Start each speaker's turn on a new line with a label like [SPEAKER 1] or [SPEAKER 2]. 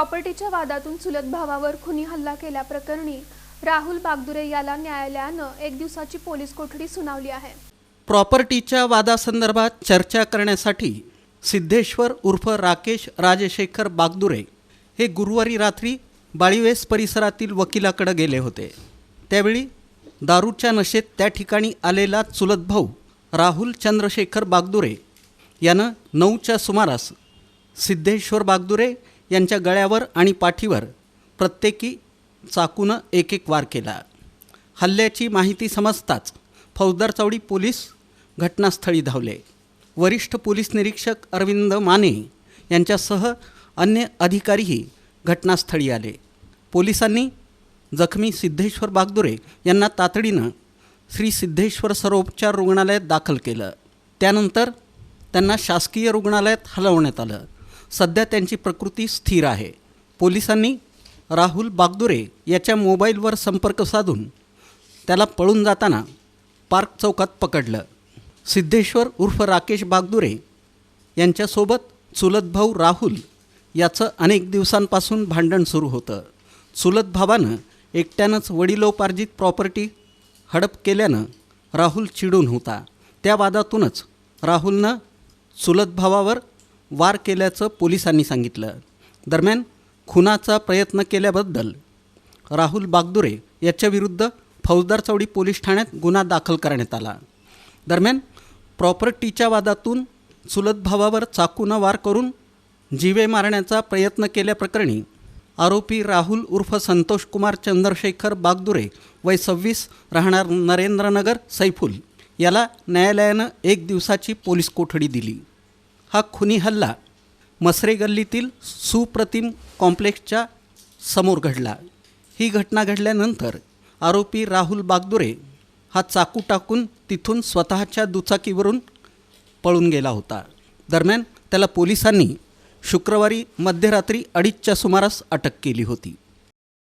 [SPEAKER 1] प्रॉपर्टीच्या वादातून चुलत भावावर खुनी हल्ला केल्याप्रकरणी राहुल बागदुरे याला न्यायालयानं 1 दिवसाची पोलीस कोठडी सुनावली आहे।
[SPEAKER 2] प्रॉपर्टीच्या वादासंदर्भात चर्चा करण्यासाठी सिद्धेश्वर उर्फ राकेश राजशेखर बागदुरे हे गुरुवारी रात्री बाळीवेस परिसरातील वकिलाकडे गेले होते। त्यावेळी दारूच्या नशेत त्या ठिकाणी आलेला चुलत भाऊ राहुल चंद्रशेखर बागदुरे यानं 9च्या सुमारास सिद्धेश्वर बागदुरे यांच्या गळ्यावर आणि पाठीवर प्रत्येकी चाकूनं एक वार केला। हल्ल्याची माहिती समजताच फौजदार चौडी पोलीस घटनास्थळी धावले। वरिष्ठ पोलीस निरीक्षक अरविंद माने यांच्यासह अन्य अधिकारीही घटनास्थळी आले। पोलिसांनी जखमी सिद्धेश्वर बागदुरे यांना तातडीनं श्री सिद्धेश्वर सर्वोपचार रुग्णालयात दाखल केलं। त्यानंतर त्यांना शासकीय रुग्णालयात हलवण्यात आलं। सध्या त्यांची प्रकृती स्थिर आहे। पोलिसांनी राहुल बागदुरे याच्या मोबाईलवर संपर्क साधून त्याला पळून जाताना पार्क चौकात पकडलं। सिद्धेश्वर उर्फ राकेश बागदुरे यांच्यासोबत चुलत भाऊ राहुल याचं अनेक दिवसांपासून भांडण सुरू होतं। चुलत भावानं एकट्यानंच वडिलोपार्जित प्रॉपर्टी हडप केल्यानं राहुल चिडून होता। त्या वादातूनच राहुलनं चुलत भावावर वार केल्याचं पोलिसांनी सांगितलं। दरम्यान खुनाचा प्रयत्न केल्याबद्दल राहुल बागदुरे याच्याविरुद्ध फौजदार चौडी पोलीस ठाण्यात गुन्हा दाखल करण्यात आला। दरम्यान प्रॉपर्टीच्या वादातून चुलत भावावर चाकूनं वार करून जीवे मारण्याचा प्रयत्न केल्याप्रकरणी आरोपी राहुल उर्फ संतोष कुमार चंद्रशेखर बागदुरे वय 26 राहणार नरेंद्रनगर सैफुल याला न्यायालयानं 1 दिवसाची पोलीस कोठडी दिली। हा खुनी हल्ला मसरे गल्लीतील सुप्रतिम कॉम्प्लेक्सच्या समोर घडला। ही घटना घडल्यानंतर आरोपी राहुल बागदुरे हा चाकू टाकून तिथून स्वतःच्या दुचाकीवरून पळून गेला होता। दरम्यान त्याला पोलिसांनी शुक्रवारी मध्यरात्री 2:30च्या सुमारास अटक केली होती।